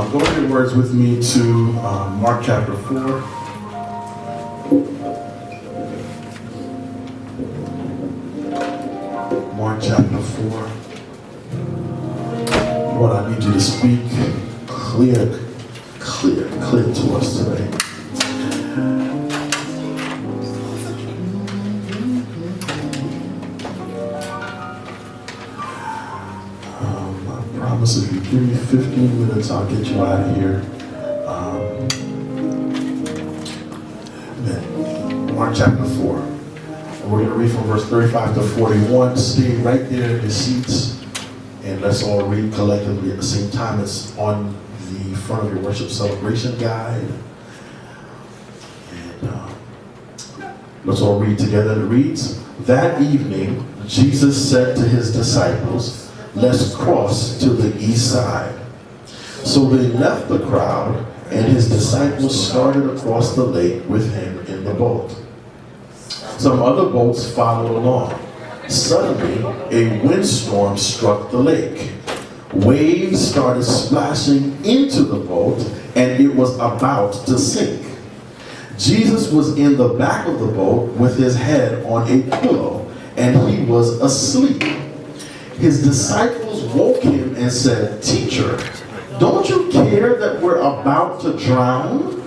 Go with your words with me to Mark chapter 4. Mark chapter 4. Lord, I need you to speak clear to us today. I promise if you give me 15 minutes, I'll get you out of here. Mark chapter 4. And we're going to read from verse 35 to 41. Stay right there in your seats, and let's all read collectively at the same time. It's on the front of your worship celebration guide. And let's all read together. It reads, "That evening, Jesus said to his disciples, 'Let's cross to the east side.' So they left the crowd, and his disciples started across the lake with him in the boat. Some other boats followed along. Suddenly, a windstorm struck the lake. Waves started splashing into the boat, and it was about to sink. Jesus was in the back of the boat with his head on a pillow, and he was asleep. His disciples woke him and said, 'Teacher, don't you care that we're about to drown?'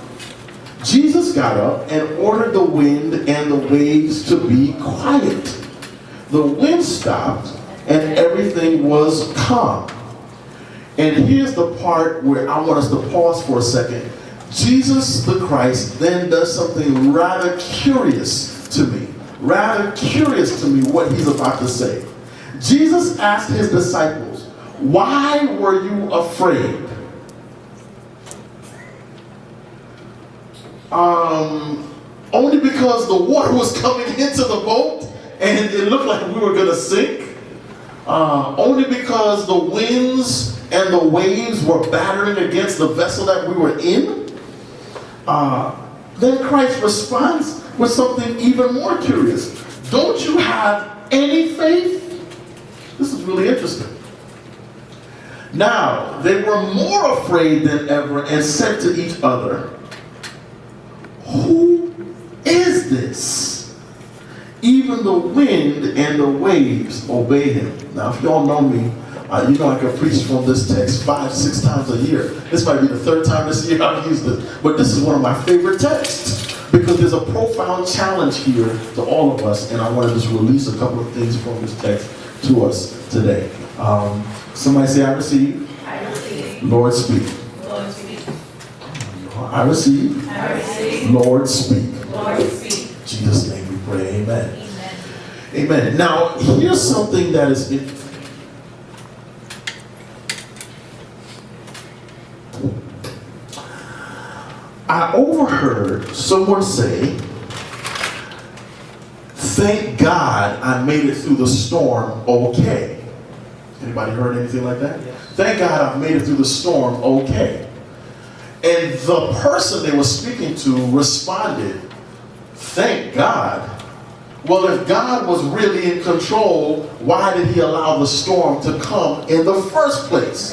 Jesus got up and ordered the wind and the waves to be quiet. The wind stopped and everything was calm." And here's the part where I want us to pause for a second. Jesus the Christ then does something rather curious to me what he's about to say. Jesus asked his disciples, "Why were you afraid?" Only because the water was coming into the boat and it looked like we were going to sink? Only because the winds and the waves were battering against the vessel that we were in? Then Christ responds with something even more curious. "Don't you have any faith?" This is really interesting. Now, they were more afraid than ever and said to each other, "Who is this? Even the wind and the waves obey him." Now, if y'all know me, you know I can preach from this text 5-6 times a year. This might be the third time this year I've used it, but this is one of my favorite texts because there's a profound challenge here to all of us, and I want to just release a couple of things from this text to us today. Somebody say, "I receive." I receive. Lord, speak. Lord, speak. I receive. I receive. Lord, speak. Lord, speak. In Jesus' name we pray. Amen. Amen. Amen. Now, here's something that is interesting. I overheard someone say, "Thank God I made it through the storm okay." Anybody heard anything like that? Yes. Thank God I've made it through the storm okay. And the person they were speaking to responded, "Thank God. Well, if God was really in control, why did he allow the storm to come in the first place?"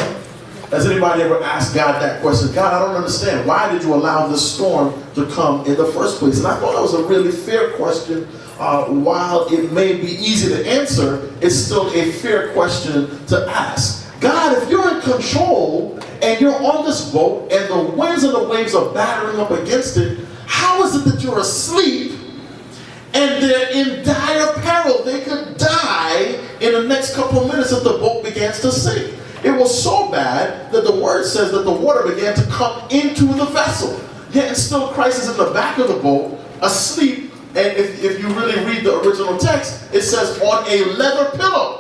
Has anybody ever asked God that question? "God, I don't understand. Why did you allow this storm to come in the first place?" And I thought that was a really fair question. While it may be easy to answer, it's still a fair question to ask. God, if you're in control and you're on this boat and the winds and the waves are battering up against it, how is it that you're asleep and they're in dire peril? They could die in the next couple of minutes if the boat begins to sink. It was so bad that the word says that the water began to come into the vessel. Yet and still Christ is in the back of the boat, asleep. And if you really read the original text, it says on a leather pillow.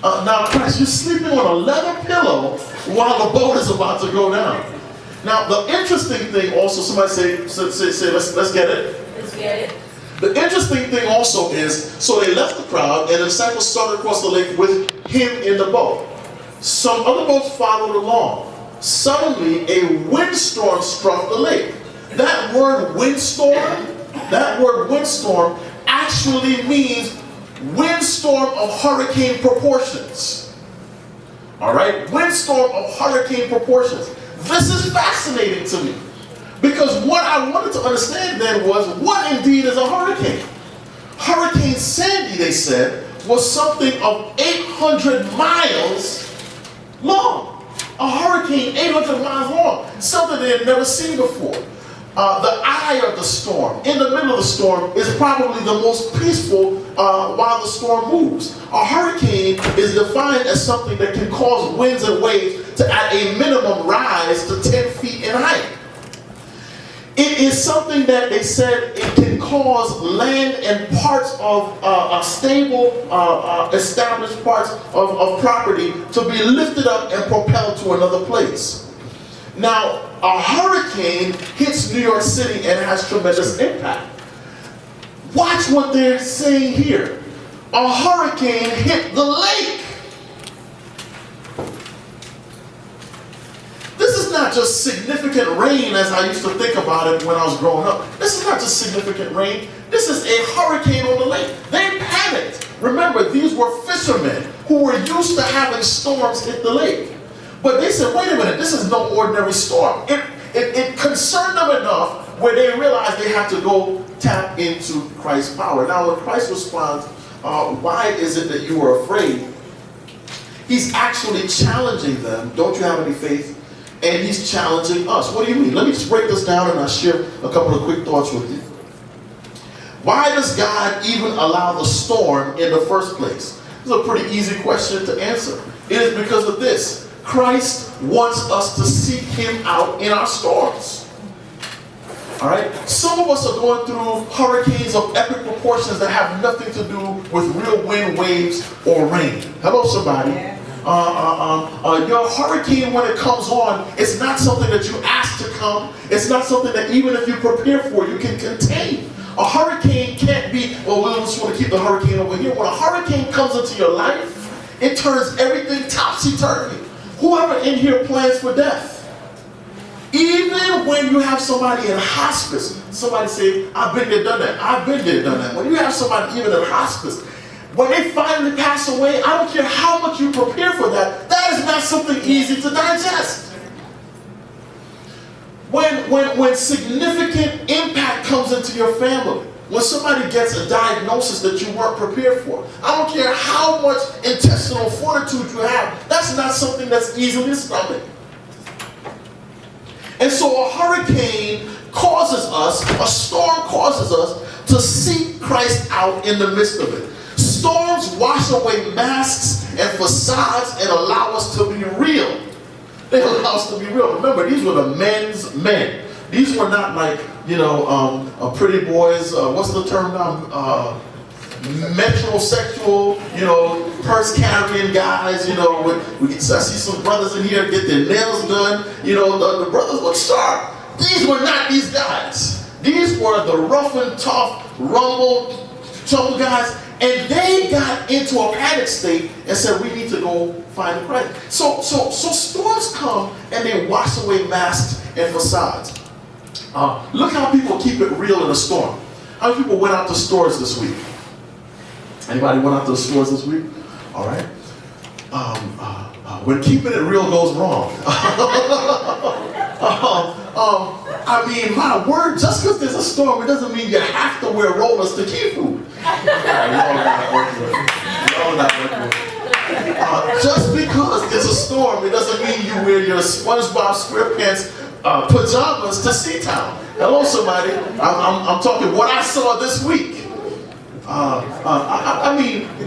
Now, Christ, you're sleeping on a leather pillow while the boat is about to go down. Now, the interesting thing also, somebody say, let's get it. Let's get it. The interesting thing also is, so they left the crowd and the disciples started across the lake with him in the boat. Some other boats followed along. Suddenly, a windstorm struck the lake. That word windstorm actually means windstorm of hurricane proportions. All right? Windstorm of hurricane proportions. This is fascinating to me. Because what I wanted to understand then was, what indeed is a hurricane? Hurricane Sandy, they said, was something of 800 miles long. A hurricane 800 miles long. Something they had never seen before. The eye of the storm, in the middle of the storm, is probably the most peaceful while the storm moves. A hurricane is defined as something that can cause winds and waves to at a minimum rise to 10 feet in height. It is something that they said it can cause land and parts of stable, established parts of property to be lifted up and propelled to another place. Now, a hurricane hits New York City and has tremendous impact. Watch what they're saying here. A hurricane hit the lake. This is not just significant rain as I used to think about it when I was growing up. This is not just significant rain. This is a hurricane on the lake. They panicked. Remember, these were fishermen who were used to having storms hit the lake. But they said, wait a minute, this is no ordinary storm. It concerned them enough where they realized they had to go tap into Christ's power. Now, when Christ responds, why is it that you are afraid? He's actually challenging them. Don't you have any faith? And he's challenging us. What do you mean? Let me just break this down and I'll share a couple of quick thoughts with you. Why does God even allow the storm in the first place? This is a pretty easy question to answer. It is because of this. Christ wants us to seek him out in our storms. All right? Some of us are going through hurricanes of epic proportions that have nothing to do with real wind, waves, or rain. Hello, somebody. Your hurricane, when it comes on, it's not something that you ask to come. It's not something that even if you prepare for, you can contain. A hurricane can't be, well, we just want to keep the hurricane over here. When a hurricane comes into your life, it turns everything topsy-turvy. Whoever in here plans for death. Even when you have somebody in hospice, somebody say, I've been there, done that. I've been there, done that. When you have somebody even in hospice, when they finally pass away, I don't care how much you prepare for that, that is not something easy to digest. When significant impact comes into your family, when somebody gets a diagnosis that you weren't prepared for, I don't care how much intestinal fortitude you have, that's not something that's easily stomached. And so a hurricane causes us, a storm causes us to seek Christ out in the midst of it. Storms wash away masks and facades and allow us to be real. They allow us to be real. Remember, these were the men's men. These were not like, pretty boys, what's the term now? Metrosexual, purse-carrying guys, I see some brothers in here get their nails done, the brothers look sharp. These were not these guys. These were the rough and tough, trouble guys, and they got into a panic state and said, we need to go find Christ. So storms come and they wash away masks and facades. Look how people keep it real in a storm. How many people went out to stores this week? Anybody went out to the stores this week? All right. When keeping it real goes wrong. My word, just because there's a storm, it doesn't mean you have to wear rollers to keep food. Just because there's a storm, it doesn't mean you wear your SpongeBob SquarePants pajamas to Seatown. Hello, somebody. I'm talking what I saw this week.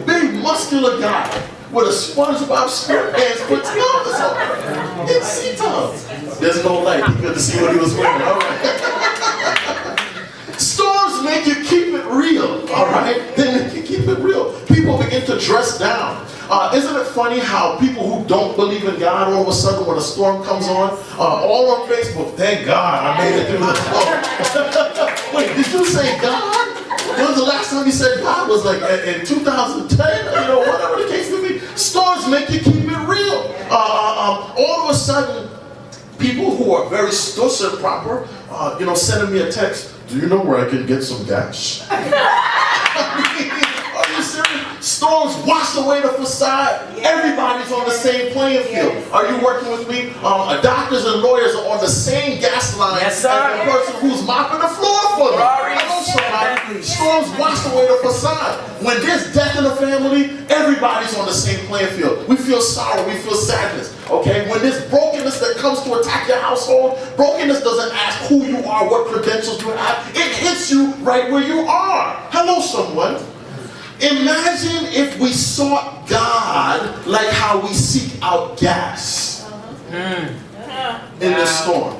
Big muscular guy with a SpongeBob SquarePants pajamas on in Seatown. There's no light. You couldn't see what he was wearing. All right. Storms make you keep it real. All right. They make you keep it real. People begin to dress down. Isn't it funny how people who don't believe in God, all of a sudden when a storm comes on, all on Facebook, thank God I made it through the storm. Wait, did you say God? When was the last time you said God? Was like in 2010, whatever the case may be. Storms make you keep it real. All of a sudden, people who are very stush and proper, sending me a text, do you know where I can get some gas? Are you serious? Storms wash away the facade. Everybody's on the same playing field. Are you working with me? Doctors and lawyers are on the same gas line Yes, as sir. the person who's mopping the floor for them. Glory. Hello, somebody. Storms wash away the facade. When there's death in the family, everybody's on the same playing field. We feel sorrow, we feel sadness. Okay? When there's brokenness that comes to attack your household, brokenness doesn't ask who you are, what credentials you have. It hits you right where you are. Hello, someone. Imagine if we sought God like how we seek out gas in this storm.